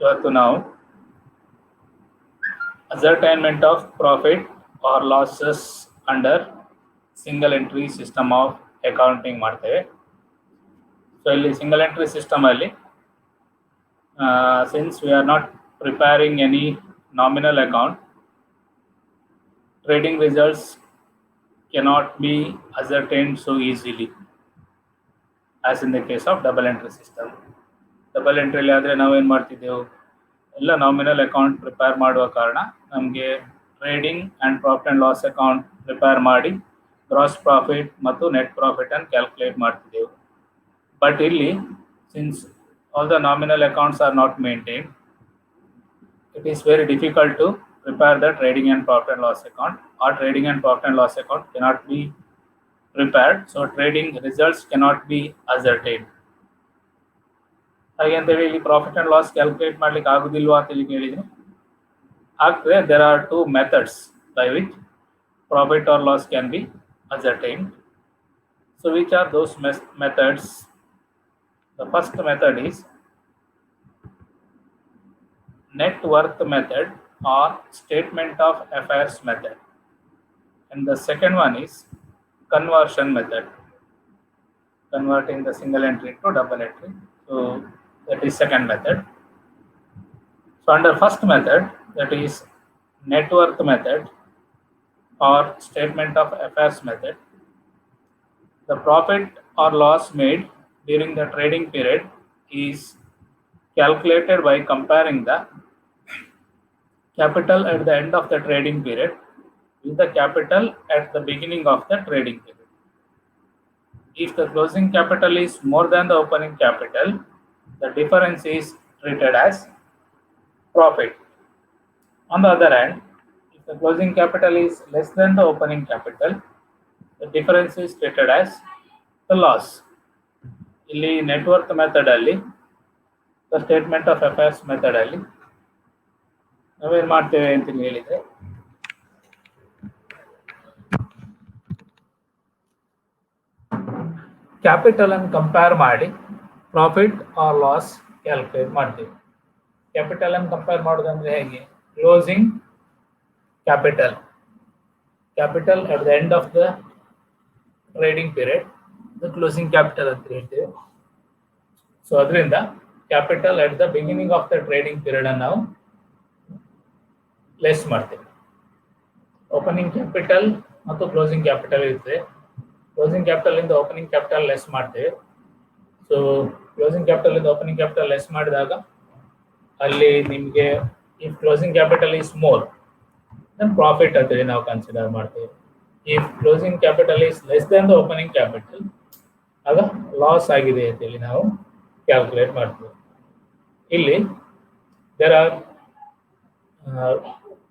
ಇವತ್ತು ನಾವು ascertainment of profit or losses under single entry system of accounting ಮಾಡ್ತೇವೆ. So ಇಲ್ಲಿ ಸಿಂಗಲ್ ಎಂಟ್ರಿ ಸಿಸ್ಟಮ್ ಅಲ್ಲಿ since we are not preparing any nominal account, trading results cannot be ascertained so easily as in the case of double entry system. Double ಎಂಟ್ರಿಲಿ ಆದರೆ ನಾವೇನು ಮಾಡ್ತಿದ್ದೆವು, ಎಲ್ಲ nominal account prepare ಮಾಡುವ ಕಾರಣ ನಮಗೆ trading and profit and loss account prepare ಮಾಡಿ gross profit ಮತ್ತು ನೆಟ್ ಪ್ರಾಫಿಟನ್ನು ಕ್ಯಾಲ್ಕುಲೇಟ್ ಮಾಡ್ತಿದ್ದೆವು. ಬಟ್ ಇಲ್ಲಿ since all the nominal accounts are not maintained, it is very difficult to prepare the trading and profit and loss account, or trading and profit and loss account cannot be prepared, so trading results cannot be ascertained. ಹಾಗೆ ಅಂತೇಳಿ ಇಲ್ಲಿ profit and loss calculate ಮಾಡ್ಲಿಕ್ಕೆ ಆಗುದಿಲ್ವಾ ಅಂತ ಹೇಳಿ ಕೇಳಿದ್ರೆ ಆಗ್ತದೆ. There are two methods by which profit or loss can be ascertained. So which are those methods? The first method is net worth method or statement of affairs method, and the second one is conversion method, converting the single entry to double entry. So that is second method. So under first method, that is net worth method or statement of affairs method, the profit or loss made during the trading period is calculated by comparing the capital at the end of the trading period with the capital at the beginning of the trading period. If the closing capital is more than the opening capital, the difference is treated as profit. On the other hand, if the closing capital is less than the opening capital, the difference is treated as the loss. ಇಲ್ಲಿ network method ಅಲ್ಲಿ, statement of affairs method ಅಲ್ಲಿ ನಾವೇನ್ ಮಾಡ್ತೇವೆ ಅಂತ ಹೇಳಿದ್ರೆ, capital ಅನ್ನು compare ಮಾಡಿ profit or loss calculate ಮಾಡ್ತೀವಿ. ಕ್ಯಾಪಿಟಲ್ ಅನ್ನು ಕಂಪೇರ್ ಮಾಡೋದಂದ್ರೆ ಹೇಗೆ, closing capital at the end of the trading period closing capital ಅಂತ ಹೇಳ್ತೇವೆ. ಸೊ ಅದರಿಂದ capital at the beginning of the trading period ಅನ್ನು ನಾವು ಲೆಸ್ ಮಾಡ್ತೇವೆ. ಓಪನಿಂಗ್ ಕ್ಯಾಪಿಟಲ್ ಮತ್ತು ಕ್ಲೋಸಿಂಗ್ ಕ್ಯಾಪಿಟಲ್ ಇರ್ತದೆ. ಕ್ಲೋಸಿಂಗ್ ಕ್ಯಾಪಿಟಲ್ ಇಂದ ಓಪನಿಂಗ್ ಕ್ಯಾಪಿಟಲ್ ಲೆಸ್ ಮಾಡ್ತೇವೆ. ಸೊ ಕ್ಲೋಸಿಂಗ್ ಕ್ಯಾಪಿಟಲ್ ಇಂದ ಓಪನಿಂಗ್ ಕ್ಯಾಪಿಟಲ್ ಲೆಸ್ ಮಾಡಿದಾಗ ಅಲ್ಲಿ ನಿಮಗೆ if closing capital is more then profit ಅಂತೇಳಿ ನಾವು ಕನ್ಸಿಡರ್ ಮಾಡ್ತೇವೆ. If closing capital is less then the opening capital, ಆಗ ಲಾಸ್ ಆಗಿದೆ ಅಂತೇಳಿ ನಾವು ಕ್ಯಾಲ್ಕುಲೇಟ್ ಮಾಡ್ತೇವೆ. ಇಲ್ಲಿ there are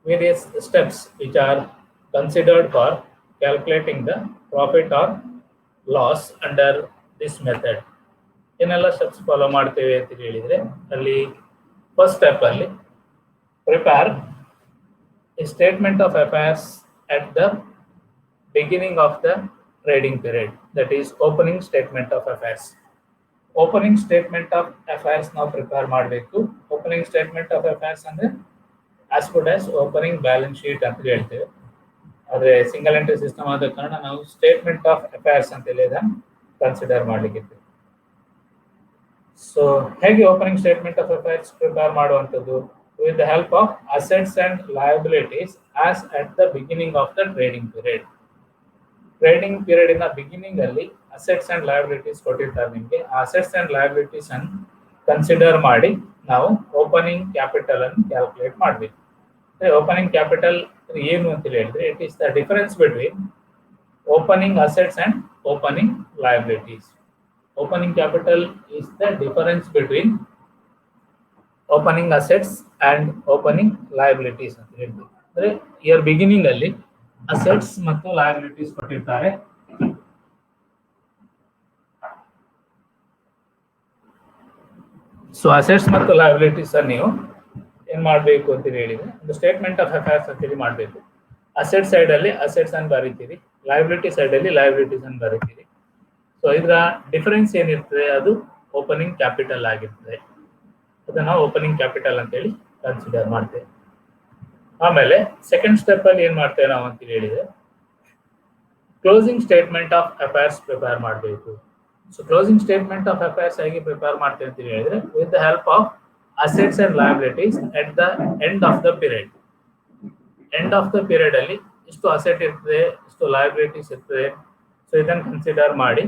various steps which are considered for calculating the profit or loss under this method. ಏನೆಲ್ಲ ಸ್ಟೆಪ್ಸ್ ಫಾಲೋ ಮಾಡ್ತೇವೆ ಅಂತ ಹೇಳಿದ್ರೆ, ಅಲ್ಲಿ ಫಸ್ಟ್ ಸ್ಟೆಪ್ ಅಲ್ಲಿ prepare A statement of affairs at the beginning of the trading period, that is opening statement of affairs. Opening statement of affairs ನಾವು prepare ಮಾಡಬೇಕು. Opening statement of affairs ಅಂದ್ರೆ as good as opening balance sheet ಅಂತ ಹೇಳ್ತೇವೆ. ಆದರೆ single entry system ಆದ ಕಾರಣ ನಾವು statement of affairs ಅಂತೇಳಿ ಅದನ್ನು ಕನ್ಸಿಡರ್ ಮಾಡಲಿಕ್ಕೆ. ಸೊ ಹೇಗೆ opening statement of affairs prepare ಮಾಡುವಂಥದ್ದು, with the help of assets and liabilities as at the beginning of the trading period. Trading period ಇನ ಬಿಗಿನಿಂಗ್ ಅಲ್ಲಿ ಅಸೆಟ್ಸ್ ಅಂಡ್ ಲಯಬಿಲಿಟೀಸ್ ಕೊಟ್ಟಿರ್ತಾರೆ ನಿಮಗೆ. ಆ ಅಸೆಟ್ಸ್ ಅಂಡ್ ಲಯಬಿಲಿಟೀಸ್ ಅನ್ನು consider ಮಾಡಿ ನಾವು ಓಪನಿಂಗ್ ಕ್ಯಾಪಿಟಲ್ ಅನ್ನು ಕ್ಯಾಲ್ಕುಲೇಟ್ ಮಾಡಬೇಕು. ಓಪನಿಂಗ್ ಕ್ಯಾಪಿಟಲ್ ಏನು ಅಂತ ಹೇಳಿದ್ರೆ, it is the difference between opening assets and opening liabilities. Opening capital is the difference between opening assets and opening liabilities ಅಂತ ಹೇಳ್ತೀವಿ. ಅಂದ್ರೆ ಇಯರ್ ಬಿಗಿನಿಂಗ್ ಅಲ್ಲಿ ಅಸೆಟ್ಸ್ ಮತ್ತು ಲಯಬಿಲಿಟೀಸ್ ಕೊಟ್ಟಿರ್ತಾರೆ. ಸೊ ಅಸೆಟ್ಸ್ ಮತ್ತು ಲಯಬಿಲಿಟೀಸ್ ಅನ್ನು ನೀವು ಏನ್ ಮಾಡಬೇಕು ಅಂತ ಹೇಳಿದ್ರೆ, ಒಂದು ಸ್ಟೇಟ್ಮೆಂಟ್ ಆಫ್ ಅಫೇರ್ಸ್ ಅಂತೇಳಿ ಮಾಡಬೇಕು. ಅಸೆಟ್ ಸೈಡ್ ಅಲ್ಲಿ ಅಸೆಟ್ಸ್ ಅನ್ನು ಬರೀತೀರಿ, ಲಯಬಿಲಿಟಿ ಸೈಡ್ ಅಲ್ಲಿ ಲಯಬಿಲಿಟೀಸ್ ಅನ್ನು ಬರೀತೀರಿ. ಸೊ ಇದರ ಡಿಫರೆನ್ಸ್ ಏನಿರ್ತದೆ ಅದು ಓಪನಿಂಗ್ ಕ್ಯಾಪಿಟಲ್ ಆಗಿರ್ತದೆ. ಅದನ್ನ ಓಪನಿಂಗ್ ಕ್ಯಾಪಿಟಲ್ ಅಂತೇಳಿ ಕನ್ಸಿಡರ್ ಮಾಡ್ತೇವೆ. ಆಮೇಲೆ ಸೆಕೆಂಡ್ ಸ್ಟೆಪ್ ಅಲ್ಲಿ ಏನ್ ಮಾಡ್ತೇವೆ ನಾವು ಅಂತ ಹೇಳಿದ್ರೆ closing statement of affairs prepare ಮಾಡಬೇಕು. So closing statement of affairs ಹೇಗೆ ಪ್ರಿಪೇರ್ ಮಾಡ್ತೇವೆ ಅಂತ ಹೇಳಿದ್ರೆ with the help of assets and liabilities at the end of the period. End of the period ಅಲ್ಲಿ ಇಷ್ಟು ಅಸೆಟ್ ಇರ್ತದೆ, ಇಷ್ಟು ಲಯಬಿಲಿಟೀಸ್ ಇರ್ತದೆ. ಸೊ ಇದನ್ನು ಕನ್ಸಿಡರ್ ಮಾಡಿ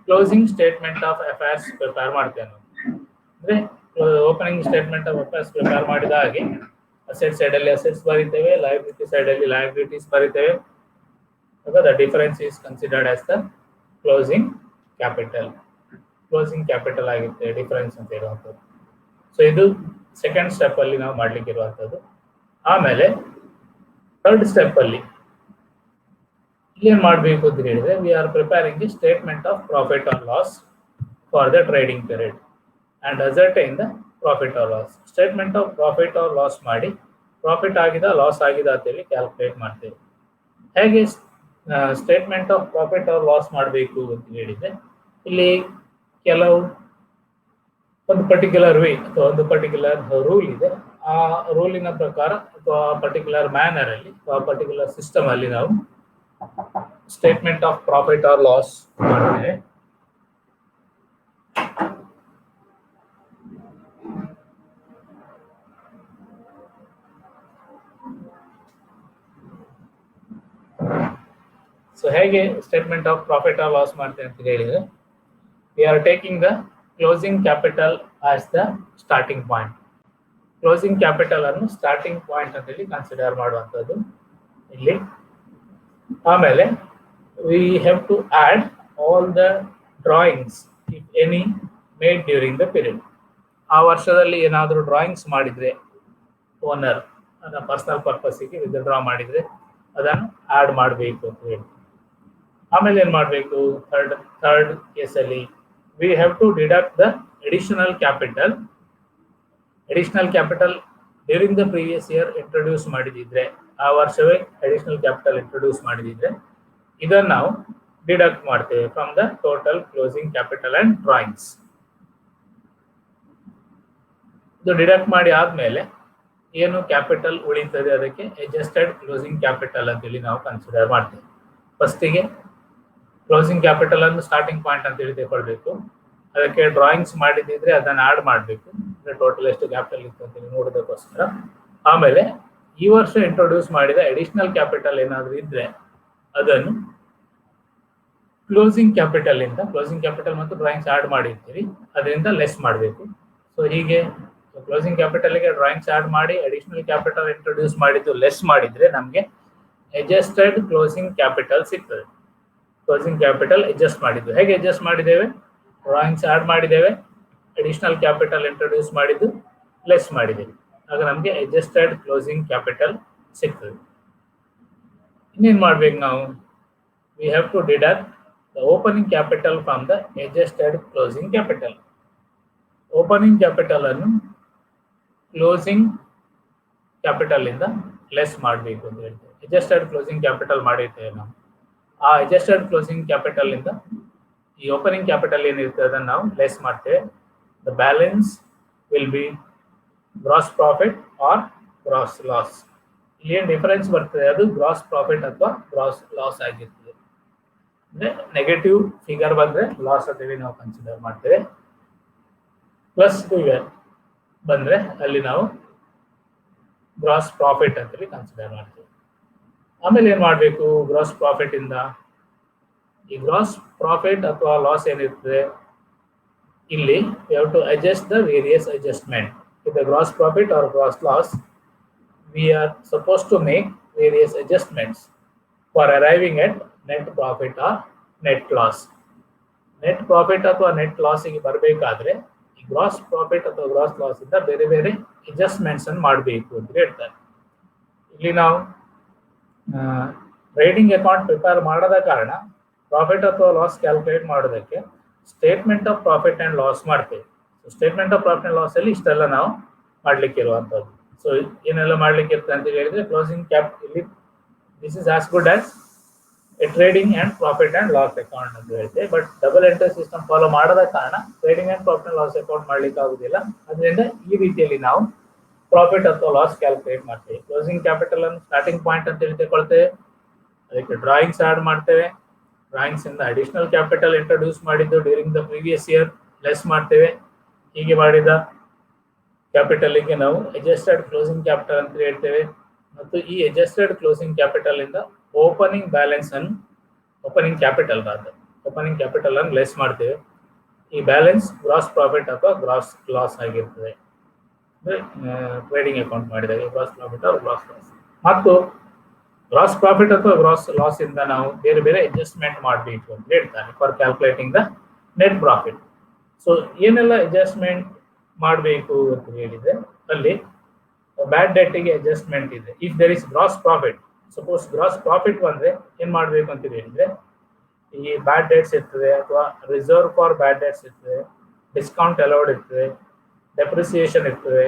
closing statement of affairs prepare ಮಾಡ್ತೇವೆ ನಾವು. ಅಂದ್ರೆ opening statement of affairs prepare ಮಾಡಿದ ಹಾಗೆ ಅಸೆಟ್ ಸೈಡ್ ಅಲ್ಲಿ ಅಸೆಟ್ಸ್ ಬರೀತೇವೆ, ಲಯಬಿಲಿಟಿ ಸೈಡ್ ಅಲ್ಲಿ liabilities ಬರೀತೇವೆ. The difference is considered as the closing capital. Closing capital ಆಗಿರುತ್ತೆ ಡಿಫರೆನ್ಸ್ ಅಂತ ಇರುವಂಥದ್ದು. ಸೊ ಇದು ಸೆಕೆಂಡ್ ಸ್ಟೆಪ್ ಅಲ್ಲಿ ನಾವು ಮಾಡ್ಲಿಕ್ಕೆ ಇರುವಂಥದ್ದು. ಆಮೇಲೆ ಥರ್ಡ್ ಸ್ಟೆಪ್ ಅಲ್ಲಿ ಏನ್ ಮಾಡಬೇಕು ಅಂತ ಹೇಳಿದ್ರೆ we are preparing the statement of profit or loss for the trading period and ascertain the profit or loss. Statement of profit or loss ಮಾಡಿ ಪ್ರಾಫಿಟ್ ಆಗಿದೆ ಲಾಸ್ ಆಗಿದೆ ಅಂತೇಳಿ ಕ್ಯಾಲ್ಕುಲೇಟ್ ಮಾಡ್ತೇವೆ. ಹೇಗೆ statement of profit or loss ಮಾಡಬೇಕು ಅಂತ ಹೇಳಿದ್ರೆ ಇಲ್ಲಿ ಕೆಲವು ಒಂದು ಪರ್ಟಿಕ್ಯುಲರ್ ವೇ ಅಥವಾ ಒಂದು ಪರ್ಟಿಕ್ಯುಲರ್ ರೂಲ್ ಇದೆ. ಆ ರೂಲಿನ ಪ್ರಕಾರ ಅಥವಾ ಪರ್ಟಿಕ್ಯುಲರ್ ಮ್ಯಾನರ್ ಅಲ್ಲಿ ಅಥವಾ ಪರ್ಟಿಕ್ಯುಲರ್ ಸಿಸ್ಟಮ್ ಅಲ್ಲಿ ನಾವು statement of profit or loss ಮಾಡ್ತೇವೆ. ಸೊ ಹೇಗೆ statement of profit or loss ಮಾಡ್ತೇವೆ ಅಂತ ಹೇಳಿದ್ರೆ we are taking the closing capital as the starting point. Closing capital ಅನ್ನು ಸ್ಟಾರ್ಟಿಂಗ್ ಪಾಯಿಂಟ್ ಅಂತೇಳಿ ಕನ್ಸಿಡರ್ ಮಾಡುವಂಥದ್ದು ಇಲ್ಲಿ. ಆಮೇಲೆ we have to add all the drawings if any made during the period. ಆ ವರ್ಷದಲ್ಲಿ ಏನಾದರೂ ಡ್ರಾಯಿಂಗ್ಸ್ ಮಾಡಿದ್ರೆ ಓನರ್ ಅದನ್ನ ಪರ್ಸನಲ್ ಪರ್ಪಸ್ಸಿಗೆ ವಿತ್ಡ್ರಾ ಮಾಡಿದ್ರೆ ಅದನ್ನು ಆಡ್ ಮಾಡಬೇಕು ಅಂತ ಹೇಳಿ. ಆಮೇಲೆ ಏನ್ ಮಾಡಬೇಕು ಥರ್ಡ್ ಕೇಸಲ್ಲಿ we have to deduct the additional capital during the previous year introduce ಮಾಡಿದಿದ್ರೆ, ಆ ವರ್ಷವೇ ಅಡಿಷನಲ್ ಕ್ಯಾಪಿಟಲ್ ಇಂಟ್ರೊಡ್ಯೂಸ್ ಮಾಡಿದಿದ್ರೆ ಇದನ್ನು ನಾವು ಡಿಡಕ್ಟ್ ಮಾಡ್ತೇವೆ from the total closing capital and drawings. ಇದು ಡಿಡಕ್ಟ್ ಮಾಡಿ ಆದ್ಮೇಲೆ ಏನು ಕ್ಯಾಪಿಟಲ್ ಉಳಿತದೆ ಅದಕ್ಕೆ ಅಡ್ಜಸ್ಟೆಡ್ ಕ್ಲೋಸಿಂಗ್ ಕ್ಯಾಪಿಟಲ್ ಅಂತೇಳಿ ನಾವು ಕನ್ಸಿಡರ್ ಮಾಡ್ತೇವೆ. ಫಸ್ಟಿಗೆ ಕ್ಲೋಸಿಂಗ್ ಕ್ಯಾಪಿಟಲ್ ಅನ್ನು ಸ್ಟಾರ್ಟಿಂಗ್ ಪಾಯಿಂಟ್ ಅಂತೇಳಿ ತಗೊಳ್ಬೇಕು. ಅದಕ್ಕೆ ಡ್ರಾಯಿಂಗ್ಸ್ ಮಾಡಿದ್ರೆ ಅದನ್ನು ಆಡ್ ಮಾಡಬೇಕು, ಟೋಟಲ್ ಎಷ್ಟು ಕ್ಯಾಪಿಟಲ್ ಇತ್ತು ಅಂತೇಳಿ ನೋಡೋದಕ್ಕೋಸ್ಕರ. ಆಮೇಲೆ ಈ ವರ್ಷ ಇಂಟ್ರೊಡ್ಯೂಸ್ ಮಾಡಿದ ಅಡಿಷನಲ್ ಕ್ಯಾಪಿಟಲ್ ಏನಾದರೂ ಇದ್ರೆ ಅದನ್ನು ಕ್ಲೋಸಿಂಗ್ ಕ್ಯಾಪಿಟಲ್ ಮತ್ತು ಡ್ರಾಯಿಂಗ್ಸ್ ಆಡ್ ಮಾಡಿರ್ತೀವಿ ಅದರಿಂದ ಲೆಸ್ ಮಾಡಬೇಕು. ಸೊ ಹೀಗೆ ಕ್ಲೋಸಿಂಗ್ ಕ್ಯಾಪಿಟಲ್ಗೆ ಡ್ರಾಯಿಂಗ್ಸ್ ಆಡ್ ಮಾಡಿ ಅಡಿಷನಲ್ ಕ್ಯಾಪಿಟಲ್ ಇಂಟ್ರೊಡ್ಯೂಸ್ ಮಾಡಿದ್ದು ಲೆಸ್ ಮಾಡಿದ್ರೆ ನಮಗೆ ಅಡ್ಜಸ್ಟೆಡ್ ಕ್ಲೋಸಿಂಗ್ ಕ್ಯಾಪಿಟಲ್ ಸಿಗ್ತದೆ. ಕ್ಲೋಸಿಂಗ್ ಕ್ಯಾಪಿಟಲ್ ಅಡ್ಜಸ್ಟ್ ಮಾಡಿದ್ದು ಹೇಗೆ ಅಡ್ಜಸ್ಟ್ ಮಾಡಿದ್ದೇವೆ, ಡ್ರಾಯಿಂಗ್ಸ್ ಆಡ್ ಮಾಡಿದ್ದೇವೆ, ಅಡಿಷನಲ್ ಕ್ಯಾಪಿಟಲ್ ಇಂಟ್ರೊಡ್ಯೂಸ್ ಮಾಡಿದ್ದು ಲೆಸ್ ಮಾಡಿದ್ದೇವೆ, ಆಗ ನಮಗೆ ಅಡ್ಜಸ್ಟೆಡ್ ಕ್ಲೋಸಿಂಗ್ ಕ್ಯಾಪಿಟಲ್ ಸಿಗ್ತದೆ. ಇನ್ನೇನು ಮಾಡ್ಬೇಕು ನಾವು, we have to deduct the opening capital from the adjusted closing capital. Opening capital ಅನ್ನು ಕ್ಲೋಸಿಂಗ್ ಕ್ಯಾಪಿಟಲ್ ಇಂದ ಲೆಸ್ ಮಾಡಬೇಕು ಅಂತ ಹೇಳ್ತೇವೆ. ಅಡ್ಜಸ್ಟೆಡ್ ಕ್ಲೋಸಿಂಗ್ ಕ್ಯಾಪಿಟಲ್ ಮಾಡಿರ್ತೇವೆ ನಾವು, ಆ ಅಡ್ಜಸ್ಟೆಡ್ ಕ್ಲೋಸಿಂಗ್ ಕ್ಯಾಪಿಟಲ್ ಇಂದ ಈ ಓಪನಿಂಗ್ ಕ್ಯಾಪಿಟಲ್ ಏನಿರ್ತದೆ ಅದನ್ನು ನಾವು ಲೆಸ್ ಮಾಡ್ತೇವೆ. The balance will be gross profit or gross loss. ಇಲ್ಲಿ ಏನು ಡಿಫರೆನ್ಸ್ ಬರ್ತದೆ ಅದು ಗ್ರಾಸ್ ಪ್ರಾಫಿಟ್ ಅಥವಾ ಗ್ರಾಸ್ ಲಾಸ್ ಆಗಿರ್ತದೆ. ಅಂದ್ರೆ ನೆಗೆಟಿವ್ ಫಿಗರ್ ಬಂದ್ರೆ ಲಾಸ್ ಅಂತೇಳಿ ನಾವು ಕನ್ಸಿಡರ್ ಮಾಡ್ತೇವೆ, ಪ್ಲಸ್ ಫಿಗರ್ ಬಂದ್ರೆ ಅಲ್ಲಿ ನಾವು ಗ್ರಾಸ್ ಪ್ರಾಫಿಟ್ ಅಂತೇಳಿ ಕನ್ಸಿಡರ್ ಮಾಡ್ತೇವೆ. ಆಮೇಲೆ ಏನ್ ಮಾಡಬೇಕು, ಗ್ರಾಸ್ ಪ್ರಾಫಿಟ್ ಇಂದ ಈ ಗ್ರಾಸ್ ಪ್ರಾಫಿಟ್ ಅಥವಾ ಲಾಸ್ ಏನಿರ್ತದೆ ಇಲ್ಲಿ we have to adjust the various adjustment. With the gross profit or gross loss we are supposed to make various adjustments for arriving at net profit or net loss. Net profit ಅಥವಾ net loss ಗೆ ಬರಬೇಕಾದ್ರೆ ಈ gross profit ಅಥವಾ gross loss ಇಂದ ಬೇರೆ ಬೇರೆ adjustments ಅನ್ನು ಮಾಡಬೇಕು ಅಂತ ಹೇಳ್ತಾರೆ. ಇಲ್ಲಿ ನಾವು ಟ್ರೇಡಿಂಗ್ ಅಕೌಂಟ್ ಪ್ರಿಪೇರ್ ಮಾಡದ ಕಾರಣ ಪ್ರಾಫಿಟ್ ಅಥವಾ ಲಾಸ್ ಕ್ಯಾಲ್ಕುಲೇಟ್ ಮಾಡೋದಕ್ಕೆ statement of profit and loss ಮಾಡ್ತೇವೆ. Statement of profit and loss ಅಲ್ಲಿ ಇಷ್ಟೆಲ್ಲ ನಾವು ಮಾಡ್ಲಿಕ್ಕೆ ಇರುವಂತದ್ದು. ಸೊ ಏನೆಲ್ಲ ಮಾಡ್ಲಿಕ್ಕೆ ಇರ್ತದೆ ಅಂತ ಹೇಳಿದ್ರೆ ಕ್ಲೋಸಿಂಗ್ ಕ್ಯಾಪ್ ಇಲ್ಲಿ this is as good as trading and profit and loss account ಅಂತ ಹೇಳ್ತೇವೆ. But double entry system follow ಮಾಡದ ಕಾರಣ trading and profit and loss account ಮಾಡ್ಲಿಕ್ಕೆ ಆಗುದಿಲ್ಲ. ಅದರಿಂದ ಈ ರೀತಿಯಲ್ಲಿ ನಾವು ಪ್ರಾಫಿಟ್ ಅಥವಾ ಲಾಸ್ ಕ್ಯಾಲ್ಕುಲೇಟ್ ಮಾಡ್ತೇವೆ. ಕ್ಲೋಸಿಂಗ್ ಕ್ಯಾಪಿಟಲ್ ಅನ್ನು ಸ್ಟಾರ್ಟಿಂಗ್ ಪಾಯಿಂಟ್ ಅಂತ ಹೇಳಿ ತಗೊಳ್ತೇವೆ. ಅದಕ್ಕೆ ಡ್ರಾಯಿಂಗ್ಸ್ ಆಡ್ ಮಾಡ್ತೇವೆ. ಡ್ರಾಯಿಂಗ್ಸ್ ಇಂದ ಅಡಿಷನಲ್ ಕ್ಯಾಪಿಟಲ್ ಇಂಟ್ರೊಡ್ಯೂಸ್ ಮಾಡಿದ್ದು during the previous year less ಮಾಡ್ತೇವೆ. ಹೀಗೆ ಮಾಡಿದ ಕ್ಯಾಪಿಟಲ್ಗೆ ನಾವು ಅಡ್ಜಸ್ಟೆಡ್ ಕ್ಲೋಸಿಂಗ್ ಕ್ಯಾಪಿಟಲ್ ಅಂತ ಹೇಳ್ತೇವೆ. ಮತ್ತು ಈ ಅಡ್ಜಸ್ಟೆಡ್ ಕ್ಲೋಸಿಂಗ್ ಕ್ಯಾಪಿಟಲ್ ಇಂದ ಓಪನಿಂಗ್ ಬ್ಯಾಲೆನ್ಸ್ ಅನ್ನು ಓಪನಿಂಗ್ ಕ್ಯಾಪಿಟಲ್ ಅನ್ನು ಲೆಸ್ ಮಾಡ್ತೇವೆ. ಈ ಬ್ಯಾಲೆನ್ಸ್ ಗ್ರಾಸ್ ಪ್ರಾಫಿಟ್ ಅಥವಾ ಗ್ರಾಸ್ ಲಾಸ್ ಆಗಿರ್ತದೆ. ಟ್ರೇಡಿಂಗ್ ಅಕೌಂಟ್ ಮಾಡಿದಾಗ ಗ್ರಾಸ್ ಪ್ರಾಫಿಟ್ ಅಥವಾ ಗ್ರಾಸ್ ಲಾಸ್. ಮತ್ತು ಗ್ರಾಸ್ ಪ್ರಾಫಿಟ್ ಅಥವಾ ಗ್ರಾಸ್ ಲಾಸ್ ಇಂದ ನಾವು ಬೇರೆ ಬೇರೆ ಅಡ್ಜಸ್ಟ್ಮೆಂಟ್ ಮಾಡಬೇಕು ಅಂತ ಹೇಳ್ತಾರೆ for calculating the net profit. So ಏನೆಲ್ಲ ಅಡ್ಜಸ್ಟ್ಮೆಂಟ್ ಮಾಡಬೇಕು ಅಂತ ಹೇಳಿದ್ರೆ ಅಲ್ಲಿ ಬ್ಯಾಡ್ ಡೆಟ್ಗೆ ಅಡ್ಜಸ್ಟ್ಮೆಂಟ್ ಇದೆ. If there is gross profit, suppose gross profit ಬಂದ್ರೆ ಏನ್ ಮಾಡಬೇಕು ಅಂತ ಹೇಳಿದ್ರೆ ಈ ಬ್ಯಾಡ್ ಡೆಟ್ಸ್ ಇರ್ತದೆ ಅಥವಾ ರಿಸರ್ವ್ ಫಾರ್ ಬ್ಯಾಡ್ ಡೆಟ್ಸ್ ಇರ್ತದೆ, ಡಿಸ್ಕೌಂಟ್ ಅಲೌಡ್ ಇರ್ತದೆ, ಡೆಪ್ರಿಸಿಯೇಷನ್ ಇರ್ತದೆ,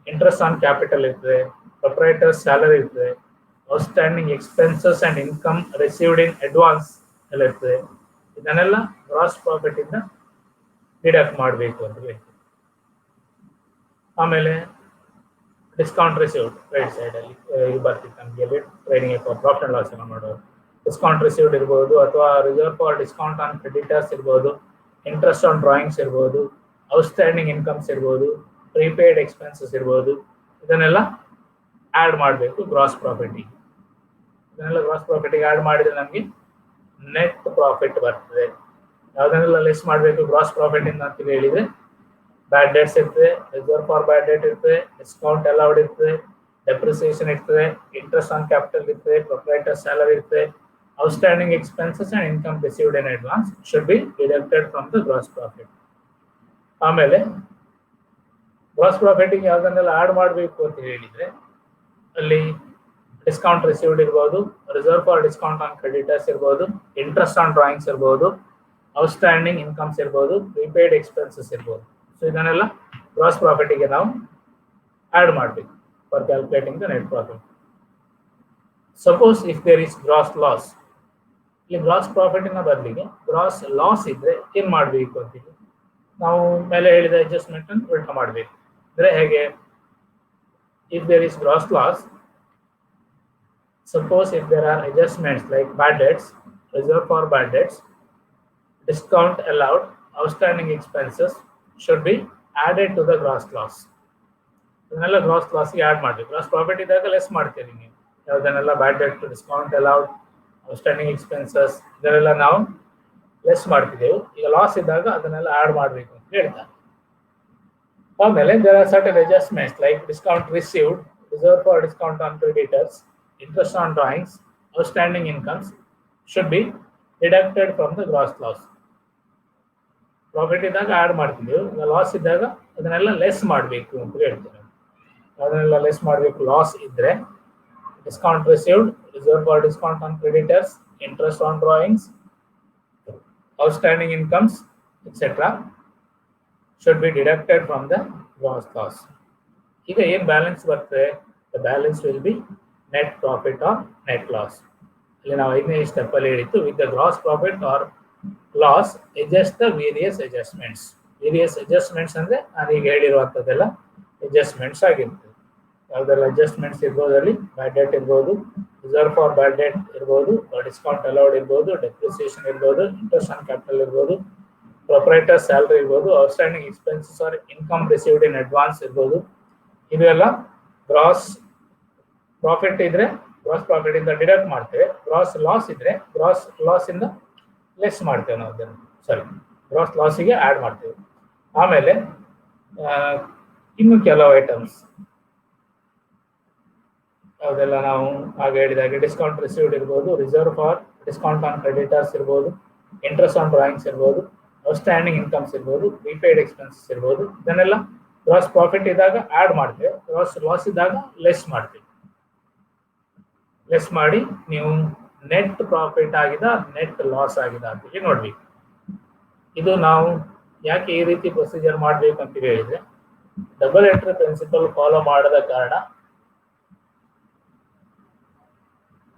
ಇಂಟ್ರೆಸ್ಟ್ ಆನ್ ಕ್ಯಾಪಿಟಲ್ ಇರ್ತದೆ, ಪ್ರೊಪ್ರೈಟರ್ ಸ್ಯಾಲರಿ ಇರ್ತದೆ, outstanding expenses and income received in advance ಎಲ್ಲ ಇರ್ತದೆ. ಇದನ್ನೆಲ್ಲ ಗ್ರಾಸ್ ಪ್ರಾಫಿಟ್ ಇಂದ ಡಿಡಕ್ಟ್ ಮಾಡಬೇಕು ಅಂತ ಹೇಳ್ತೀವಿ. ಆಮೇಲೆ ಡಿಸ್ಕೌಂಟ್ ರಿಸೀವ್ಡ್ ರೈಟ್ ಸೈಡ್ ಅಲ್ಲಿ ಇದು ಬರ್ತಿತ್ತು ನಮಗೆ ಟ್ರೇಡಿಂಗ್ ಅಥವಾ ಪ್ರಾಫಿಟ್ ಅಂಡ್ ಲಾಸ್ ಮಾಡೋದು. ಡಿಸ್ಕೌಂಟ್ ರಿಸೀವ್ಡ್ ಇರ್ಬೋದು ಅಥವಾ reserve for discount on creditors ಇರ್ಬೋದು, ಇಂಟ್ರೆಸ್ಟ್ ಆನ್ ಡ್ರಾಯಿಂಗ್ಸ್ ಇರ್ಬೋದು, ಔಟ್ಸ್ಟ್ಯಾಂಡಿಂಗ್ ಇನ್ಕಮ್ಸ್ ಇರ್ಬೋದು, ಪ್ರೀಪೇಯ್ಡ್ ಎಕ್ಸ್ಪೆನ್ಸಸ್ ಇರ್ಬೋದು. ಇದನ್ನೆಲ್ಲ ಆ್ಯಡ್ ಮಾಡಬೇಕು ಗ್ರಾಸ್ ಪ್ರಾಫಿಟಿಗೆ. ಇದನ್ನೆಲ್ಲ ಗ್ರಾಸ್ ಪ್ರಾಫಿಟಿಗೆ ಆ್ಯಡ್ ಮಾಡಿದ್ರೆ ನಮಗೆ ನೆಟ್ ಪ್ರಾಫಿಟ್ ಬರ್ತದೆ. ಯಾವುದನ್ನೆಲ್ಲ ಲೆಸ್ ಮಾಡಬೇಕು ಗ್ರಾಸ್ ಪ್ರಾಫಿಟ್ ಇಂದ ಅಂತ ಹೇಳಿದ್ರೆ ಬ್ಯಾಡ್ ಡೆಟ್ಸ್ ಇರ್ತದೆ, ರಿಸರ್ವ್ ಫಾರ್ ಬ್ಯಾಡ್ ಡೆಟ್ ಇರ್ತದೆ, ಡಿಸ್ಕೌಂಟ್ ಅಲೌಡ್ ಇರ್ತದೆ, ಡೆಪ್ರಿಸಿಯೇಷನ್ ಇರ್ತದೆ, ಇಂಟ್ರೆಸ್ಟ್ ಆನ್ ಕ್ಯಾಪಿಟಲ್ ಇರ್ತದೆ, ಪ್ರೊಪ್ರೈಟರ್ ಸ್ಯಾಲರಿ ಇರ್ತದೆ, outstanding expenses and income received in advance should be deducted from the gross profit. ಆಮೇಲೆ ಗ್ರಾಸ್ ಪ್ರಾಫಿಟಿಗೆ ಯಾವುದನ್ನೆಲ್ಲ ಆ್ಯಡ್ ಮಾಡಬೇಕು ಅಂತ ಹೇಳಿದ್ರೆ ಅಲ್ಲಿ ಡಿಸ್ಕೌಂಟ್ ರಿಸೀವ್ಡ್ ಇರ್ಬೋದು, reserve for discount on creditors ಇರ್ಬೋದು, ಇಂಟ್ರೆಸ್ಟ್ ಆನ್ ಡ್ರಾಯಿಂಗ್ಸ್ ಇರ್ಬೋದು, ಔಟ್ಸ್ಟ್ಯಾಂಡಿಂಗ್ ಇನ್ಕಮ್ಸ್ ಇರ್ಬೋದು, ಪ್ರೀಪೇಯ್ಡ್ ಎಕ್ಸ್ಪೆನ್ಸಸ್ ಇರ್ಬೋದು. ಸೊ ಇದನ್ನೆಲ್ಲ ಗ್ರಾಸ್ ಪ್ರಾಫಿಟಿಗೆ ನಾವು ಆ್ಯಡ್ ಮಾಡಬೇಕು for calculating the net profit. Suppose if there is gross loss, ಇಲ್ಲಿ ಗ್ರಾಸ್ ಪ್ರಾಫಿಟಿನ ಬದಲಿಗೆ ಗ್ರಾಸ್ ಲಾಸ್ ಇದ್ರೆ ಏನ್ ಮಾಡಬೇಕು ಅಂತೀವಿ ನಾವು ಮೇಲೆ ಹೇಳಿದ ಅಡ್ಜಸ್ಟ್ಮೆಂಟ್ ಅನ್ನು ಉಲ್ಟಾ ಮಾಡಬೇಕು. ಅಂದ್ರೆ ಹೇಗೆ, if there is gross loss, suppose if there are adjustments like bad debts, reserve for bad debts, discount allowed, outstanding expenses should be added to the gross loss. ಇದನ್ನೆಲ್ಲ ಗ್ರಾಸ್ ಲಾಸ್ಗೆ ಆ್ಯಡ್ ಮಾಡಬೇಕು. Gross profit ಇದ್ದಾಗ less ಮಾಡ್ತೀರಿ ನೀವು ಯಾವುದನ್ನೆಲ್ಲ bad debt, discount allowed, outstanding expenses ಇದನ್ನೆಲ್ಲ ನಾವು less ಮಾಡ್ತಿದ್ದೆವು. ಈಗ ಲಾಸ್ ಇದ್ದಾಗ ಅದನ್ನೆಲ್ಲ ಆ್ಯಡ್ ಮಾಡಬೇಕು ಅಂತ ಹೇಳ್ತಾರೆ. ಆಮೇಲೆ there are certain adjustments like discount received, reserve for discount on creditors, interest on drawings, outstanding incomes should be deducted from the gross loss. Profit ಇದ್ದಾಗ ಆ್ಯಡ್ ಮಾಡ್ತಿದ್ದೆವು, ಈಗ ಲಾಸ್ ಇದ್ದಾಗ ಅದನ್ನೆಲ್ಲ ಲೆಸ್ ಮಾಡಬೇಕು ಅಂತ ಹೇಳ್ತೇವೆ. ಅದನ್ನೆಲ್ಲ ಲೆಸ್ ಮಾಡಬೇಕು. ಲಾಸ್ ಇದ್ರೆ discount received, reserve for discount on creditors, interest on drawings, outstanding incomes etc. should be deducted from the gross loss. ಈಗ ಏನು ಬ್ಯಾಲೆನ್ಸ್ ಬರ್ತದೆ, the balance will be net profit or net loss. ಇಲ್ಲಿ ನಾವು 5ನೇ step ಅಲ್ಲಿ ಹೇಳಿತ್ತು with the gross profit or loss adjust the various adjustments. Various adjustments ಅಂದ್ರೆ ನಾನು ಈಗ ಹೇಳಿರುವಂಥದ್ದೆಲ್ಲ ಅಡ್ಜಸ್ಟ್ಮೆಂಟ್ಸ್ ಆಗಿರ್ತದೆ. ಯಾವುದೆಲ್ಲ ಅಡ್ಜಸ್ಟ್ಮೆಂಟ್ಸ್ ಇರ್ಬೋದು, ಅಲ್ಲಿ ಬ್ಯಾಡ್ ಡೆಟ್ ಇರ್ಬೋದು, ರಿಸರ್ವ್ ಫಾರ್ ಬ್ಯಾಡ್ ಡೆಟ್ ಇರ್ಬೋದು, ಡಿಸ್ಕೌಂಟ್ ಅಲೌಡ್ ಇರ್ಬೋದು, ಡೆಪ್ರಿಸಿಯೇಷನ್ ಇರ್ಬೋದು, ಇಂಟ್ರೆಸ್ಟ್ ಆನ್ ಕ್ಯಾಪಿಟಲ್ ಇರ್ಬೋದು, ಪ್ರೊಪ್ರೈಟರ್ ಸ್ಯಾಲರಿ ಇರ್ಬೋದು, outstanding expenses or income received in advance ಇರ್ಬೋದು. ಇವೆಲ್ಲ ಗ್ರಾಸ್ ಪ್ರಾಫಿಟ್ ಇದ್ರೆ ಗ್ರಾಸ್ ಪ್ರಾಫಿಟ್ ಇಂದ ಡಿಡಕ್ಟ್ ಮಾಡ್ತೇವೆ. ಗ್ರಾಸ್ ಲಾಸ್ ಇದ್ರೆ ಗ್ರಾಸ್ ಲಾಸ್ ಇಂದ ಲೆಸ್ ಮಾಡ್ತೇವೆ ನಾವು ಅದನ್ನು, ಸಾರಿ ಗ್ರಾಸ್ ಲಾಸಿಗೆ ಆ್ಯಡ್ ಮಾಡ್ತೇವೆ. ಆಮೇಲೆ ಇನ್ನು ಕೆಲವು ಐಟಮ್ಸ್ ಯಾವುದೆಲ್ಲ ನಾವು ಆಗ ಹೇಳಿದಾಗೆ ಡಿಸ್ಕೌಂಟ್ ರಿಸೀವ್ಡ್ ಇರ್ಬೋದು, reserve for discount on creditors ಇರ್ಬೋದು, ಇಂಟ್ರೆಸ್ಟ್ ಆನ್ ಡ್ರಾಯಿಂಗ್ಸ್ ಇರ್ಬೋದು, ಔಟ್ಸ್ಟ್ಯಾಂಡಿಂಗ್ ಇನ್ಕಮ್ಸ್ ಇರ್ಬೋದು, ಪ್ರೀಪೇಯ್ಡ್ ಎಕ್ಸ್ಪೆನ್ಸಸ್ ಇರ್ಬೋದು. ಇದನ್ನೆಲ್ಲ ಗ್ರಾಸ್ ಪ್ರಾಫಿಟ್ ಇದ್ದಾಗ ಆ್ಯಡ್ ಮಾಡ್ತೇವೆ, ಗ್ರಾಸ್ ಲಾಸ್ ಇದ್ದಾಗ ಲೆಸ್ ಮಾಡ್ತೇವೆ. ಲೆಸ್ ಮಾಡಿ ನೀವು ನೆಟ್ ಪ್ರಾಫಿಟ್ ಆಗಿದೆ ನೆಟ್ ಲಾಸ್ ಆಗಿದೆ ಅಂತೇಳಿ ನೋಡ್ಬೇಕು. ಇದು ನಾವು ಯಾಕೆ ಈ ರೀತಿ ಪ್ರೊಸೀಜರ್ ಮಾಡಬೇಕು ಅಂತ ಹೇಳಿದ್ರೆ ಡಬಲ್ ಎಂಟ್ರಿ ಪ್ರಿನ್ಸಿಪಲ್ ಫಾಲೋ ಮಾಡದ ಕಾರಣ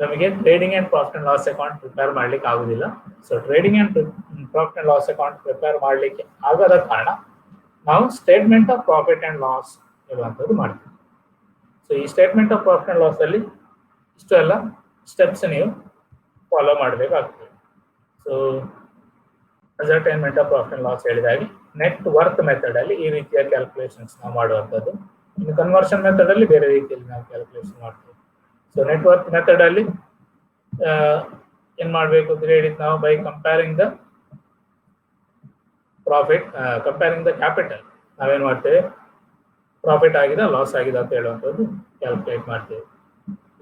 ನಮಗೆ trading and profit and loss account prepare ಮಾಡ್ಲಿಕ್ಕೆ ಆಗುದಿಲ್ಲ. So trading and profit and loss account prepare ಮಾಡ್ಲಿಕ್ಕೆ ಆಗದ ಕಾರಣ ನಾವು statement of profit and loss ಇರುವಂತದ್ದು ಮಾಡ್ತೀವಿ. ಸೊ ಈ statement of profit and loss ಅಲ್ಲಿ ಇಷ್ಟು ಎಲ್ಲ ಸ್ಟೆಪ್ಸ್ ನೀವು ಫಾಲೋ ಮಾಡಬೇಕಾಗ್ತದೆ. So ascertainment of profit and loss ಹೇಳಿದಾಗೆ ನೆಟ್ ವರ್ತ್ ಮೆಥಡ್ ಅಲ್ಲಿ ಈ ರೀತಿಯ ಕ್ಯಾಲ್ಕುಲೇಷನ್ಸ್ ನಾವು ಮಾಡುವಂಥದ್ದು. ಇನ್ನು ಕನ್ವರ್ಷನ್ ಮೆಥಡ್ ಅಲ್ಲಿ ಬೇರೆ ರೀತಿಯಲ್ಲಿ ನಾವು ಕ್ಯಾಲ್ಕುಲೇಷನ್ ಮಾಡ್ತೀವಿ. ಸೊ ನೆಟ್ ವರ್ತ್ ಮೆಥಡ್ ಅಲ್ಲಿ ಏನ್ ಮಾಡ್ಬೇಕು ಅಂತ ಹೇಳಿದ್ ನಾವು by comparing the profit comparing the capital ನಾವೇನ್ ಮಾಡ್ತೇವೆ, ಪ್ರಾಫಿಟ್ ಆಗಿದೆ ಲಾಸ್ ಆಗಿದೆ ಅಂತ ಹೇಳುವಂಥದ್ದು ಕ್ಯಾಲ್ಕುಲೇಟ್ ಮಾಡ್ತೇವೆ.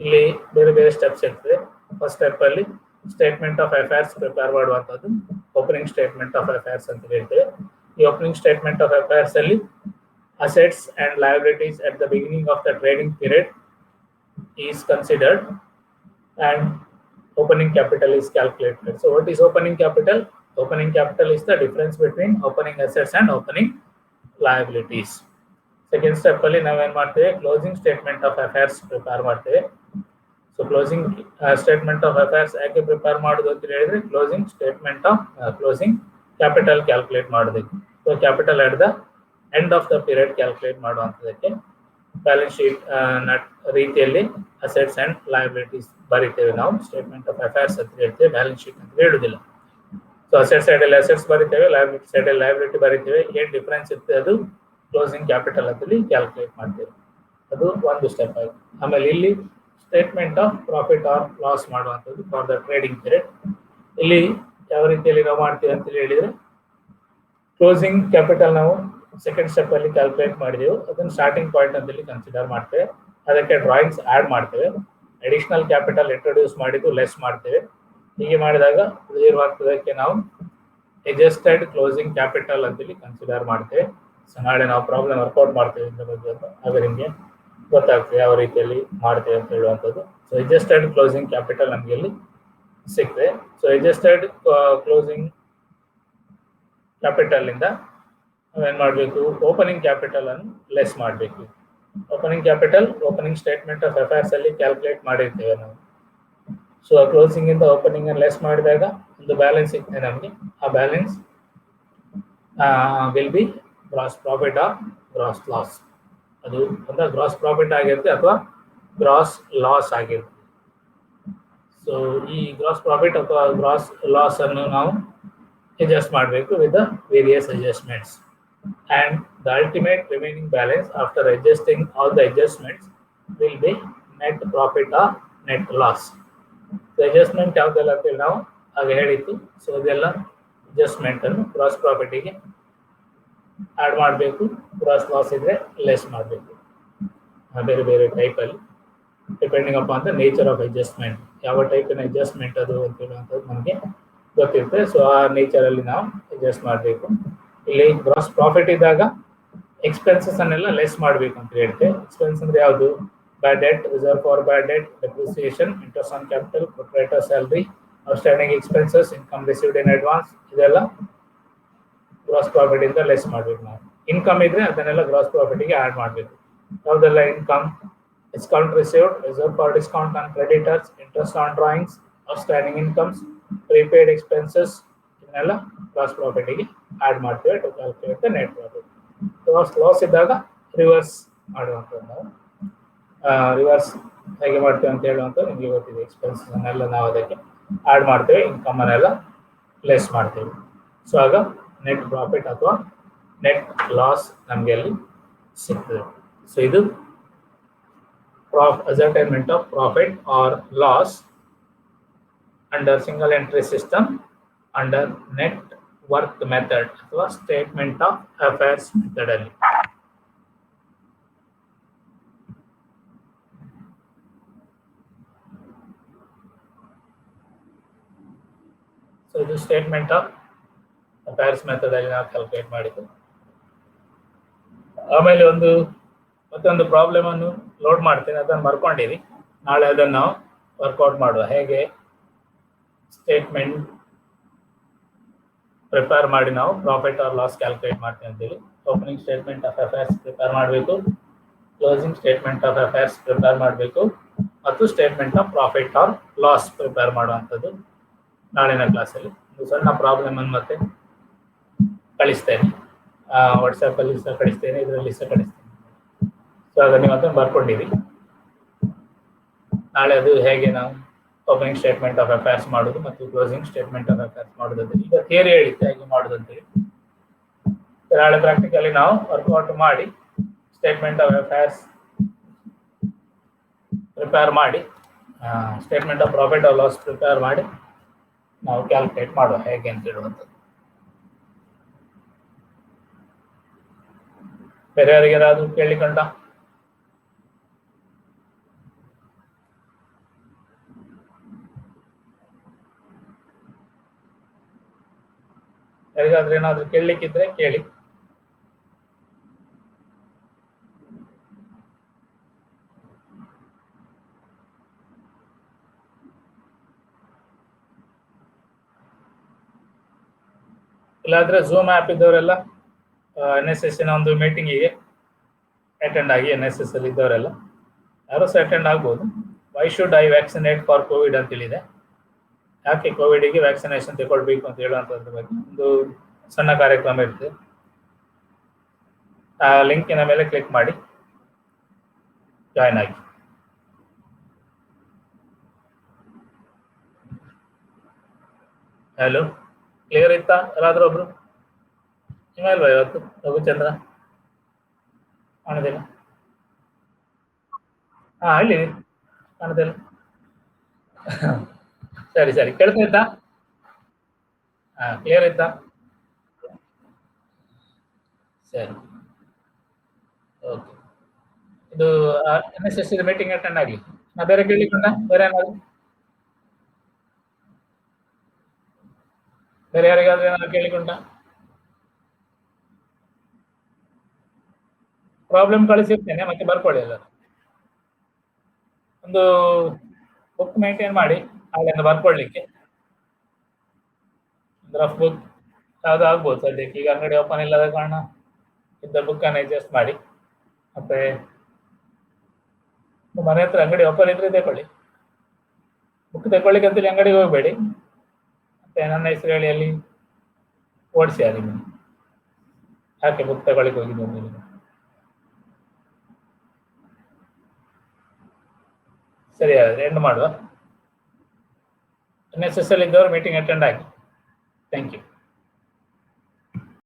ಇಲ್ಲಿ ಬೇರೆ ಬೇರೆ ಸ್ಟೆಪ್ಸ್ ಇರ್ತದೆ. ಫಸ್ಟ್ ಸ್ಟೆಪ್ ಅಲ್ಲಿ ಸ್ಟೇಟ್ಮೆಂಟ್ ಆಫ್ ಅಫೇರ್ಸ್ ಪ್ರಿಪೇರ್ ಮಾಡುವಂಥದ್ದು ಓಪನಿಂಗ್ ಸ್ಟೇಟ್ಮೆಂಟ್ ಆಫ್ ಅಫೇರ್ಸ್ ಅಂತ ಹೇಳ್ತೇವೆ. ಈ ಓಪನಿಂಗ್ ಸ್ಟೇಟ್ಮೆಂಟ್ ಆಫ್ ಅಫೇರ್ಸ್ ಅಲ್ಲಿ assets and liabilities at the beginning of the trading period is considered and opening capital is calculated. So what is opening capital? Opening capital is the difference between opening assets and opening liabilities. Second step ಅಲ್ಲಿ ನಾವೇನ್ ಮಾಡ್ತೇವೆ, closing statement of affairs prepare ಮಾಡ್ತೇವೆ. So closing statement of affairs ಯಾಕೆ prepare ಮಾಡೋದು ಅಂತ ಹೇಳಿದ್ರೆ closing statement of closing capital calculate ಮಾಡೋದಕ್ಕೆ. So capital at the end of the period calculate ಮಾಡುವಂಥದ್ದಕ್ಕೆ ಬ್ಯಾಲೆನ್ಸ್ ಶೀಟ್ ರೀತಿಯಲ್ಲಿ ಅಸೆಟ್ಸ್ ಅಂಡ್ ಲಯಬಿಲಿಟೀಸ್ ಬರಿತೇವೆ. ನಾವು ಸ್ಟೇಟ್ಮೆಂಟ್ ಆಫ್ ಅಫೇರ್ಸ್ ಅಂತ ಹೇಳ್ತೇವೆ, ಬ್ಯಾಲೆನ್ಸ್ ಶೀಟ್ ಅಂತ ಹೇಳುದಿಲ್ಲ. ಸೊ ಅಸೆಟ್ ಸೈಡ್ ಅಲ್ಲಿ ಅಸೆಟ್ಸ್ ಬರಿತೇವೆ, ಲಯಬಿಲಿಟಿ ಸೈಡ್ ಅಲ್ಲಿ ಲಯಬಿಲಿಟಿ ಬರಿತೇವೆ. ಏನ್ ಡಿಫರೆನ್ಸ್ ಇರ್ತದೆ ಅದು ಕ್ಲೋಸಿಂಗ್ ಕ್ಯಾಪಿಟಲ್ ಅಂತಲ್ಲಿ ಕ್ಯಾಲ್ಕುಲೇಟ್ ಮಾಡ್ತೇವೆ. ಅದು ಒಂದು ಸ್ಟೆಪ್ ಆಯ್ತು. ಆಮೇಲೆ ಇಲ್ಲಿ statement of profit or loss ಮಾಡುವಂಥದ್ದು ಫಾರ್ ದ ಟ್ರೇಡಿಂಗ್ ಪೀರಿಯಡ್. ಇಲ್ಲಿ ಯಾವ ರೀತಿಯಲ್ಲಿ ನಾವು ಮಾಡ್ತೀವಿ ಅಂತ ಹೇಳಿದ್ರೆ ಕ್ಲೋಸಿಂಗ್ ಕ್ಯಾಪಿಟಲ್ ನಾವು ಸೆಕೆಂಡ್ ಸ್ಟೆಪ್ ಅಲ್ಲಿ ಕ್ಯಾಲ್ಕುಲೇಟ್ ಮಾಡಿದೆವು, ಅದನ್ನು ಸ್ಟಾರ್ಟಿಂಗ್ ಪಾಯಿಂಟ್ ಅಂತಲ್ಲಿ ಕನ್ಸಿಡರ್ ಮಾಡ್ತೇವೆ. ಅದಕ್ಕೆ ಡ್ರಾಯಿಂಗ್ಸ್ ಆಡ್ ಮಾಡ್ತೇವೆ. ಅಡಿಷನಲ್ ಕ್ಯಾಪಿಟಲ್ ಇಂಟ್ರೊಡ್ಯೂಸ್ ಮಾಡಿದ್ದು ಲೆಸ್ ಮಾಡ್ತೇವೆ. ಹೀಗೆ ಮಾಡಿದಾಗ ಉಳಿದಿರುವಂಥದ್ದಕ್ಕೆ ನಾವು ಅಡ್ಜಸ್ಟೆಡ್ ಕ್ಲೋಸಿಂಗ್ ಕ್ಯಾಪಿಟಲ್ ಅಂತಲ್ಲಿ ಕನ್ಸಿಡರ್ ಮಾಡ್ತೇವೆ. ಸೊ ನಾಳೆ ನಾವು ಪ್ರಾಬ್ಲಮ್ ವರ್ಕೌಟ್ ಮಾಡ್ತೇವೆ ಇದ್ರ ಬಗ್ಗೆ, ಆಗ ನಿಮಗೆ ಗೊತ್ತಾಗ್ತದೆ ಯಾವ ರೀತಿಯಲ್ಲಿ ಮಾಡ್ತೇವೆ ಅಂತ ಹೇಳುವಂಥದ್ದು. ಸೊ ಅಡ್ಜಸ್ಟೆಡ್ ಕ್ಲೋಸಿಂಗ್ ಕ್ಯಾಪಿಟಲ್ ನಮಗೆ ಇಲ್ಲಿ ಸಿಗ್ತದೆ. ಸೊ ಅಡ್ಜಸ್ಟೆಡ್ ಕ್ಲೋಸಿಂಗ್ ಕ್ಯಾಪಿಟಲ್ ಇಂದ ನಾವೇನ್ ಮಾಡಬೇಕು, ಓಪನಿಂಗ್ ಕ್ಯಾಪಿಟಲ್ ಅನ್ನು ಲೆಸ್ ಮಾಡಬೇಕು. Opening capital opening statement of affairs ಅಲ್ಲಿ ಕ್ಯಾಲ್ಕುಲೇಟ್ ಮಾಡಿರ್ತೇವೆ ನಾವು. ಸೊ ಕ್ಲೋಸಿಂಗ್ ಇಂದ ಓಪನಿಂಗ್ ಅನ್ನು ಲೆಸ್ ಮಾಡಿದಾಗ ಒಂದು ಬ್ಯಾಲೆನ್ಸ್ ಸಿಗ್ತದೆ ನಮಗೆ. ಆ balance will be gross profit or gross loss. ಅದು ಅಂದ್ರೆ ಗ್ರಾಸ್ ಪ್ರಾಫಿಟ್ ಆಗಿರುತ್ತೆ ಅಥವಾ ಗ್ರಾಸ್ ಲಾಸ್ ಆಗಿರುತ್ತೆ. ಸೊ ಈ ಗ್ರಾಸ್ ಪ್ರಾಫಿಟ್ ಅಥವಾ ಗ್ರಾಸ್ ಲಾಸ್ ಅನ್ನು ನಾವು adjust ಮಾಡಬೇಕು with the various adjustments, and the ultimate remaining balance after adjusting all the adjustments will be net profit or net loss. The adjustment ಯಾವ್ದೆಲ್ಲ ಅಂತ ನಾವು ಆಗ ಹೇಳಿತ್ತು. ಸೊ ಇದೆಲ್ಲ ಅಡ್ಜಸ್ಟ್ಮೆಂಟ್ ಅನ್ನು ಗ್ರಾಸ್ ಪ್ರಾಫಿಟಿಗೆ ಆಡ್ ಮಾಡಬೇಕು, ಗ್ರಾಸ್ ಲಾಸ್ ಇದ್ರೆ ಲೆಸ್ ಮಾಡಬೇಕು. ಬೇರೆ ಬೇರೆ ಟೈಪಲ್ಲಿ depending upon the nature of adjustment, ಯಾವ ಟೈಪಿನ ಅಡ್ಜಸ್ಟ್ಮೆಂಟ್ ಅದು ಅಂತ ಹೇಳುವಂಥದ್ದು ನಮಗೆ ಗೊತ್ತಿರುತ್ತೆ. ಸೊ ಆ ನೇಚರ್ ಅಲ್ಲಿ ನಾವು ಅಡ್ಜಸ್ಟ್ ಮಾಡಬೇಕು. ಇಲ್ಲಿ ಗ್ರಾಸ್ ಪ್ರಾಫಿಟ್ ಇದ್ದಾಗ ಎಕ್ಸ್ಪೆನ್ಸಸ್ ಅನ್ನೆಲ್ಲ ಲೆಸ್ ಮಾಡಬೇಕು ಅಂತ ಹೇಳ್ತೇವೆ. ಎಕ್ಸ್ಪೆನ್ಸ್ ಅಂದ್ರೆ ಯಾವುದು? Bad debt, reserve for bad debt, depreciation, interest on capital, proprietor salary, outstanding expenses, income received in advance, ಇದೆಲ್ಲ ಗ್ರಾಸ್ ಪ್ರಾಫಿಟ್ ಇಂದ ಲೆಸ್ ಮಾಡಬೇಕು ನಾವು. ಇನ್ಕಮ್ ಇದ್ರೆ ಅದನ್ನೆಲ್ಲ ಗ್ರಾಸ್ ಪ್ರಾಫಿಟ್ಗೆ ಆಡ್ ಮಾಡಬೇಕು. ಯಾವುದೆಲ್ಲ income? Discount received, reserve for discount on creditors, interest on drawings, outstanding incomes, prepaid expenses, ಇದನ್ನೆಲ್ಲ ಗ್ರಾಸ್ ಪ್ರಾಫಿಟ್ಗೆ ಆಡ್ ಮಾಡ್ತೇವೆ to calculate the net profit. Gross loss ಇದ್ದಾಗ ರಿವರ್ಸ್ ಮಾಡುವಂಥದ್ದು ನಾವು. ರಿವರ್ಸ್ ಹೇಗೆ ಮಾಡ್ತೇವೆ ಅಂತ ಹೇಳುವಂಥದ್ದು ನಿಮಗೆ ಗೊತ್ತಿದೆ. ಎಕ್ಸ್ಪೆನ್ಸಸ್ ಅನ್ನೆಲ್ಲ ನಾವು ಅದಕ್ಕೆ ಆಡ್ ಮಾಡ್ತೇವೆ, ಇನ್ಕಮ್ ಅನ್ನೆಲ್ಲ ಲೆಸ್ ಮಾಡ್ತೇವೆ. ಸೊ ಆಗ ನೆಟ್ ಪ್ರಾಫಿಟ್ ಅಥವಾ ನೆಟ್ ಲಾಸ್ ನಮಗೆ ಅಲ್ಲಿ ಸಿಗ್ತದೆ. ಸೊ ಇದು ascertainment of profit or loss under single entry system under net worth method ಅಥವಾ statement of affairs method ಅಲ್ಲಿ. ಸೊ ಇದು ಸ್ಟೇಟ್ಮೆಂಟ್ ಆಫ್ ಅಫೇರ್ಸ್ ಮೆಥಡ್ ಅಲ್ಲಿ ನಾವು ಕ್ಯಾಲ್ಕುಲೇಟ್ ಮಾಡಿದ್ದು. ಆಮೇಲೆ ಮತ್ತೊಂದು ಪ್ರಾಬ್ಲಮ್ ಅನ್ನು ಲೋಡ್ ಮಾಡ್ತೀನಿ, ಅದನ್ನು ಬರ್ಕೊಂಡಿರಿ. ನಾಳೆ ಅದನ್ನು ನಾವು ವರ್ಕೌಟ್ ಮಾಡುವ. ಹೇಗೆ ಸ್ಟೇಟ್ಮೆಂಟ್ ಪ್ರಿಪೇರ್ ಮಾಡಿ ನಾವು ಪ್ರಾಫಿಟ್ ಆರ್ ಲಾಸ್ ಕ್ಯಾಲ್ಕುಲೇಟ್ ಮಾಡ್ತೀವಿ ಅಂತೇಳಿ. Opening statement of affairs prepare ಮಾಡಬೇಕು, closing statement of affairs prepare ಮಾಡಬೇಕು, ಮತ್ತು statement of profit or loss prepare ಮಾಡುವಂಥದ್ದು ನಾಳಿನ ಕ್ಲಾಸಲ್ಲಿ. ಒಂದು ಸಣ್ಣ ಪ್ರಾಬ್ಲಮ್ ಅನ್ನು ಮತ್ತೆ ಕಳಿಸ್ತೇನೆ, ವಾಟ್ಸಪ್ಪಲ್ಲಿ ಸಹ ಕಳಿಸ್ತೇನೆ, ಇದರಲ್ಲಿ ಸಹ ಕಳಿಸ್ತೇನೆ. ಸೊ ಅದನ್ನು ನೀವು ಅದನ್ನು ಬರ್ಕೊಂಡಿರಿ. ನಾಳೆ ಅದು ಹೇಗೆ ನಾವು ಓಪನಿಂಗ್ ಸ್ಟೇಟ್ಮೆಂಟ್ ಆಫ್ ಅಫೇರ್ಸ್ ಮಾಡೋದು ಮತ್ತು ಕ್ಲೋಸಿಂಗ್ ಸ್ಟೇಟ್ಮೆಂಟ್ ಆಫ್ ಅಫೇರ್ಸ್ ಮಾಡೋದು ಅಂತ ಈಗ ಥಿಯರಿ ಹೇಳಿದ್ದೆ ಹೇಗೆ ಮಾಡೋದು ಅಂತೇಳಿ. ನಾಳೆ ಪ್ರಾಕ್ಟಿಕಲಿ ನಾವು ವರ್ಕೌಟ್ ಮಾಡಿ ಸ್ಟೇಟ್ಮೆಂಟ್ ಆಫ್ ಅಫೇರ್ಸ್ ಪ್ರಿಪೇರ್ ಮಾಡಿ, statement of profit or loss prepare ಮಾಡಿ ನಾವು ಕ್ಯಾಲ್ಕುಲೇಟ್ ಮಾಡುವ ಹೇಗೆ ಅಂತ ಹೇಳುವಂಥದ್ದು. ಬೇರೆಯವರಿಗೆ ಯಾರಾದರೂ ಕೇಳಿಕೊಂಡ? ಯಾರಿಗಾದ್ರೂ ಏನಾದರೂ ಕೇಳಲಿಕ್ಕಿದ್ರೆ ಕೇಳಿ. ಇಲ್ಲಾಂದ್ರೆ ಝೂಮ್ ಆ್ಯಪ್ ಇದ್ದವರೆಲ್ಲ NSS ಒಂದು ಮೀಟಿಂಗಿಗೆ ಅಟೆಂಡ್ ಆಗಿ, NSS ಅಲ್ಲಿ ಇದ್ದವರೆಲ್ಲ ಯಾರು ಸಹ ಅಟೆಂಡ್ ಆಗ್ಬೋದು. Why should I vaccinate for covid ಅಂತೇಳಿದೆ. ಯಾಕೆ ಕೋವಿಡ್ಗೆ ವ್ಯಾಕ್ಸಿನೇಷನ್ ತಗೊಳ್ಬೇಕು ಅಂತ ಹೇಳುವಂಥದ್ರ ಬಗ್ಗೆ ಒಂದು ಸಣ್ಣ ಕಾರ್ಯಕ್ರಮ ಇರುತ್ತೆ. ಆ ಲಿಂಕಿನ ಮೇಲೆ ಕ್ಲಿಕ್ ಮಾಡಿ ಜಾಯ್ನ್ ಆಗಿ. ಹಲೋ, ಕ್ಲಿಯರ್ ಇತ್ತಾ? ಯಾರಾದ್ರೂ ಒಬ್ರು ಇಲ್ವಾ ಇವತ್ತು? ರಘುಚಂದ್ರ ಕಾಣದಿಲ್ಲ. ಇಲ್ಲಿ ಕಾಣದಿಲ್ಲ. ಸರಿ ಸರಿ, ಕೇಳ್ತಾ ಇತ್ತಾ? ಕ್ಲಿಯರ್ ಇತ್ತಾ? ಸರಿ, ಓಕೆ. ಇದು NSS ಮೀಟಿಂಗ್ ಅಟೆಂಡ್ ಆಗಲಿ. ನಾ ಬೇರೆ ಕೇಳಿಕೊಂಡ? ಬೇರೆ ಏನಾದ್ರು ಬೇರೆ ಯಾರಿಗಾದ್ರೂ ಏನಾದ್ರು ಕೇಳಿಕೊಂಡ? ಪ್ರಾಬ್ಲಮ್ ಕಳಿಸಿರ್ತೇನೆ, ಮತ್ತೆ ಬರ್ಕೊಳ್ಳಿ ಎಲ್ಲ. ಒಂದು ಬುಕ್ ಮೇಂಟೈನ್ ಮಾಡಿ ಅಲ್ಲಿಂದ ಬರ್ಕೊಳ್ಳಿಕ್ಕೆ. ರಫ್ ಬುಕ್ ಯಾವುದು ಆಗ್ಬೋದು ಸದ್ಯಕ್ಕೆ, ಈಗ ಅಂಗಡಿ ಓಪನ್ ಇಲ್ಲದ ಕಾರಣ ಇದ್ದ ಬುಕ್ ಅನ್ನು ಅಡ್ಜಸ್ಟ್ ಮಾಡಿ. ಮತ್ತೆ ಮನೆ ಹತ್ರ ಅಂಗಡಿ ಓಪನ್ ಇದ್ರೆ ತಗೊಳ್ಳಿ, ಬುಕ್ ತಗೊಳ್ಳಿಕ್ಕೆ ಅಂತೇಳಿ ಅಂಗಡಿಗೆ ಹೋಗಬೇಡಿ. ಮತ್ತೆ ನನ್ನ ಹೆಸರು ಹೇಳಿ ಅಲ್ಲಿ ಓಡಿಸಿ ಅಲ್ಲಿ ಯಾಕೆ ಬುಕ್ ತಗೊಳ್ಳಿಕ್ಕೆ ಹೋಗಿದ್ದು ಅಂತ. ಸರಿ, ಹಾಗಾದ್ರೆ ಎಂಡ್ ಮಾಡುವ. NSS ಅಲ್ಲಿ ಇದ್ದವರು ಮೀಟಿಂಗ್ ಅಟೆಂಡ್ ಆಗಿ. Thank you.